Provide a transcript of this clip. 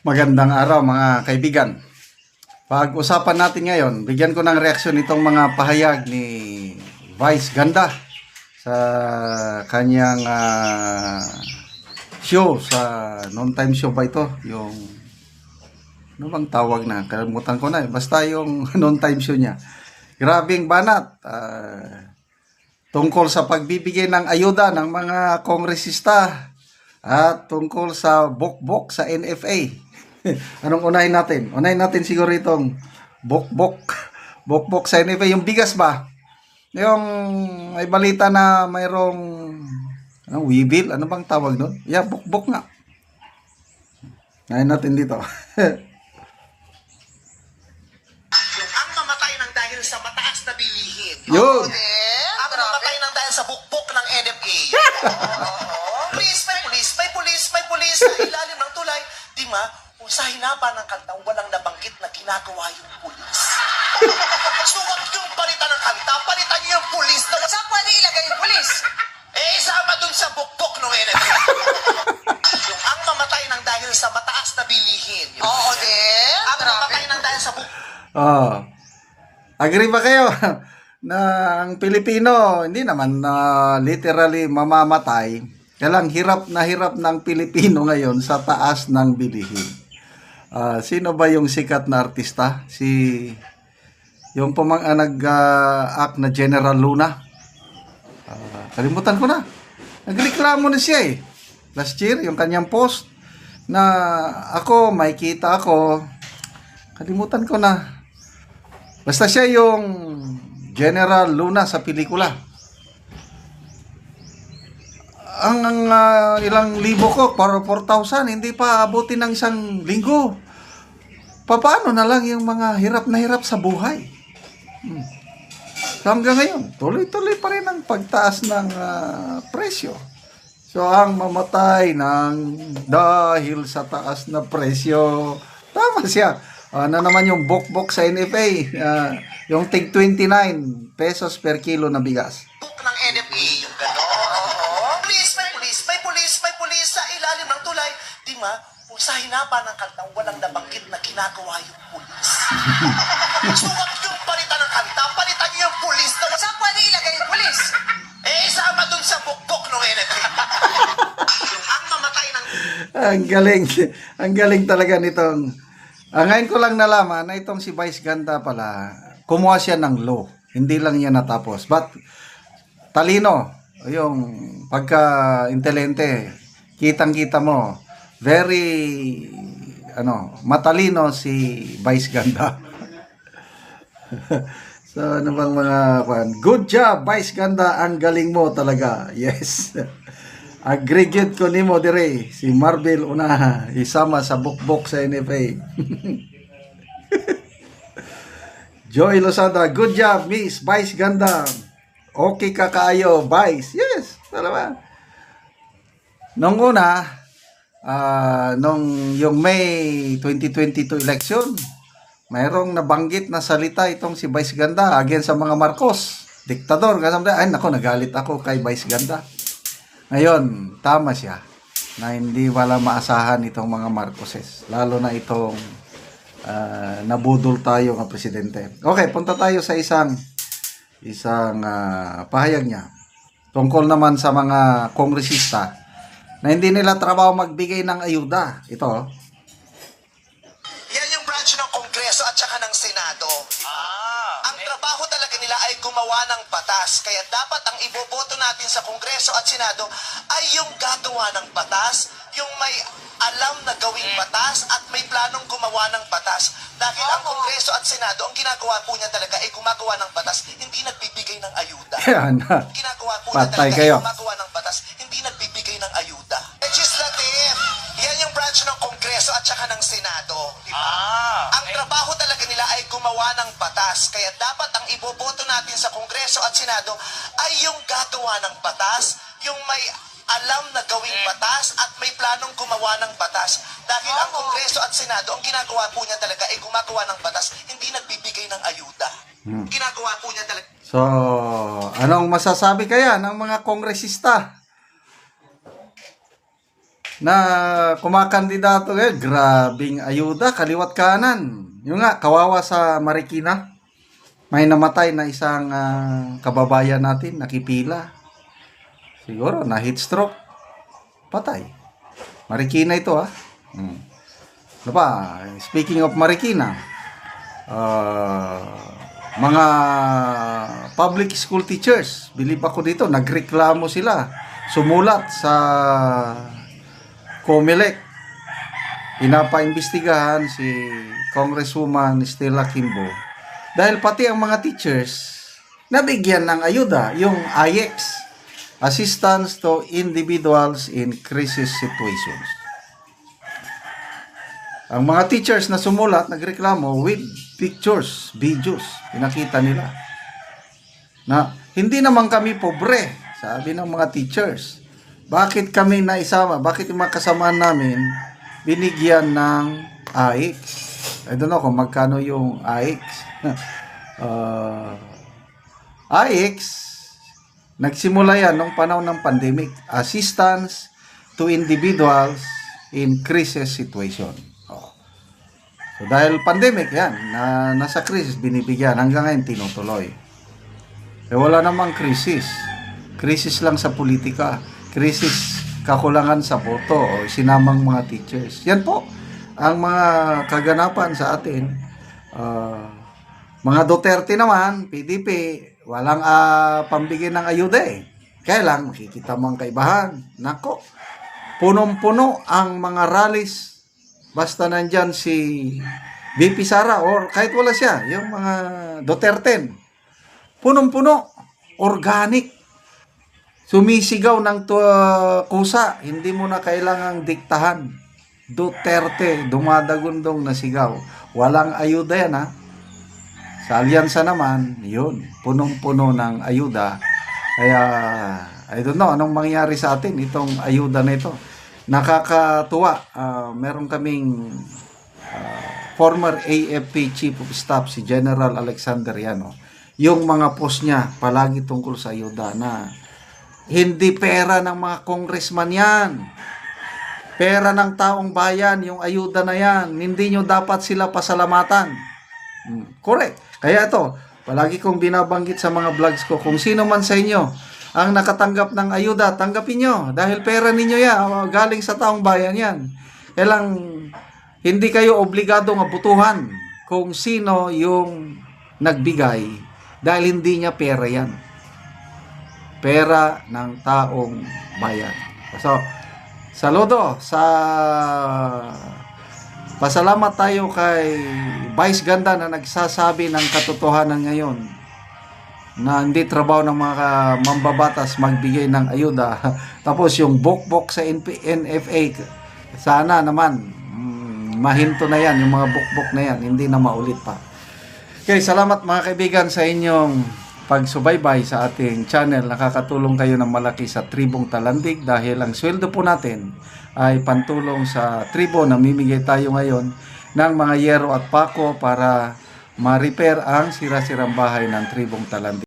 Magandang araw mga kaibigan. Pag-usapan natin ngayon, bigyan ko ng reaksyon itong mga pahayag ni Vice Ganda sa kanyang show, sa non-time show ba ito? Yung, ano bang tawag na? Kalimutan ko na. Basta yung non-time show niya. Grabing banat. Tungkol sa pagbibigay ng ayuda ng mga kongresista at tungkol sa bokbok sa NFA. Anong unahin natin? Unahin natin siguro itong bokbok sa NFA. Yung bigas ba? Yung may balita na mayroong weevil. Ano bang tawag doon? Yeah, bokbok nga. Unahin natin dito. Ang mamatay ng dahil sa mataas na bilihin. Yun. Ang mamatay ng dahil sa bukbok ng NFA. Police, may police, may police, may police sa ilalim ng tulay. Di ma, kung sa hinaba ng kanta, walang nabanggit na ginagawa yung pulis. So, wag yung palitan ng kanta, palitan niyo yung pulis. Saan pwede ilagay yung pulis? Isama dun sa bukbok ng NFA. Yung ang mamatay ng dahil sa mataas na bilihin. Oo, din. Ang mamatay ng dahil sa bukbok. Agree ba kayo na ang Pilipino hindi naman literally mamamatay? Kaya lang hirap ng Pilipino ngayon sa taas ng bilihin. Sino ba yung sikat na artista? Yung nag-act na General Luna. Kalimutan ko na. Nagreklamo na siya eh. Last year, yung kanyang post na ako, may kita ako. Kalimutan ko na. Basta siya yung General Luna sa pelikula. Ang ilang libo ko, para 4,000, hindi pa abutin ng isang linggo. Paano na lang yung mga hirap na hirap sa buhay? So hanggang ngayon, tuloy-tuloy pa rin ang pagtaas ng presyo. So ang mamatay dahil sa taas na presyo, tama siya. Ano naman yung bokbok sa NFA? Yung tig 29 pesos per kilo na bigas. Bukbok ng NFA, yung gano'n. Police, may police, may police, may police sa ilalim ng tulay. Di ma, kung sa hinaba ng kanta, walang nabanggit na ginagawa yung pulis. So, wag yung palitan ng kanta, palitan niyo yung pulis. Saan pwede ilagay yung pulis? Isama dun sa bukbok ng NFA. Yung ang mamatay ng... Ang galing talaga nitong. Ngayon ko lang nalaman na itong si Vice Ganda pala, kumuha siya ng law. Hindi lang niya natapos. But, talino. Yung pagka-intelente, kitang-kita mo, very, matalino si Vice Ganda. So, ano bang mga good job, Vice Ganda. Ang galing mo talaga. Yes. Aggregate ko nimo dire si Marvel una isama sa bukbok sa NFA. Joy Losada, good job Miss Vice Ganda. Okay ka kaayo, Vice. Yes, talaga. Nung una, nung yung May 2022 election, mayroong nabanggit na salita itong si Vice Ganda against sa mga Marcos, diktador. Ay nako, nagalit ako kay Vice Ganda. Ngayon, tama siya na hindi wala maasahan itong mga Marcoses. Lalo na itong nabudol tayo ng presidente. Okay, punta tayo sa isang pahayag niya. Tungkol naman sa mga kongresista na hindi nila trabaho magbigay ng ayuda. Ito. Yan yung branch ng Kongreso at saka ng Senado. Ang trabaho talaga nila ay gumawa ng batas. Kaya dapat ang iboboto natin sa Kongreso at Senado ay yung gagawa ng batas, yung may alam na gawing batas at may planong gumawa ng batas. Dahil ang Kongreso at Senado, ang ginagawa po niya talaga ay gumagawa ng batas, hindi nagbibigay ng ayuda. Yan. Ginagawa po niya Patay talaga kayo. ay gumagawa ng batas, hindi nagbibigay ng ayuda. Legislative, yan yung branch ng Kongreso at saka ng Senado. Diba? Ang trabaho talaga nila ay gumawa ng batas. Kaya dapat ang iboboto natin sa Kongreso at Senado ay yung gagawa ng batas, yung may alam na gawing batas at may planong gumawa ng batas. Dahil ang Kongreso at Senado, ang ginagawa po niya talaga ay gumagawa ng batas, hindi nagbibigay ng ayuda. Ginagawa po niya talaga. So, anong masasabi kaya ng mga kongresista? na kumakandidato ngayon, grabing ayuda, kaliwat kanan. Yung nga, kawawa sa Marikina. May namatay na isang kababayan natin, nakipila. Siguro, na heat stroke. Patay. Marikina ito, ha? Ano pa? Speaking of Marikina, mga public school teachers, bilib ako dito, nagreklamo sila. Sumulat sa COMELEC. Pinapaimbestigahan si Congresswoman Stella Kimbo. Dahil pati ang mga teachers, nabigyan ng ayuda, yung AIEX, Assistance to Individuals in Crisis Situations. Ang mga teachers na sumulat, nagreklamo with pictures, videos, pinakita nila. Na hindi naman kami pobre, sabi ng mga teachers. Bakit kami naisama? Bakit yung mga kasamaan namin binigyan ng AIX? I don't know kung magkano yung AIX. AIX, nagsimula yan nung panahon ng pandemic. Assistance to Individuals in Crisis Situation. So dahil pandemic yan, nasa crisis, binibigyan. Hanggang ngayon, tinutuloy. Wala namang krisis. Krisis lang sa politika. Krisis, kakulangan sa boto o sinamang mga teachers. Yan po ang mga kaganapan sa atin. Mga Duterte naman, PDP, walang pambigay ng ayuda eh. Kaya lang, makikita mo ang kaibahan. Nako, punong-puno ang mga rallies. Basta nandyan si VP Sara or kahit wala siya, yung mga Duterte. Punong-puno, organic. Sumisigaw ng kusa, hindi mo na kailangang diktahan. Duterte, dumadagundong na sigaw. Walang ayuda yan, ha? Sa alyansa naman, yun, punong-puno ng ayuda. Kaya, I don't know, anong mangyari sa atin itong ayuda na ito. Nakakatuwa, meron kaming former AFP Chief of Staff, si General Alexander Yano. Yung mga post niya, palagi tungkol sa ayuda na hindi pera ng mga congressman yan. Pera ng taong bayan, yung ayuda na yan. Hindi nyo dapat sila pasalamatan. Correct. Kaya ito, palagi kong binabanggit sa mga vlogs ko, kung sino man sa inyo ang nakatanggap ng ayuda, tanggapin nyo. Dahil pera ninyo yan, galing sa taong bayan yan. Kailang hindi kayo obligadong abutuhan kung sino yung nagbigay dahil hindi niya pera yan. Pera ng taong bayan. So, saludo sa pasalamat tayo kay Vice Ganda na nagsasabi ng katotohanan ngayon na hindi trabaho ng mga mambabatas magbigay ng ayuda. Tapos yung bukbok sa NFA, sana naman mahinto na yan, yung mga bukbok na yan, hindi na maulit pa. Okay, salamat mga kaibigan sa inyong pagsubaybay sa ating channel. Nakakatulong kayo ng malaki sa Tribong Talandig dahil ang sweldo po natin ay pantulong sa tribo. Namimigay tayo ngayon ng mga yero at pako para ma-repair ang sira-sirang bahay ng Tribong Talandig.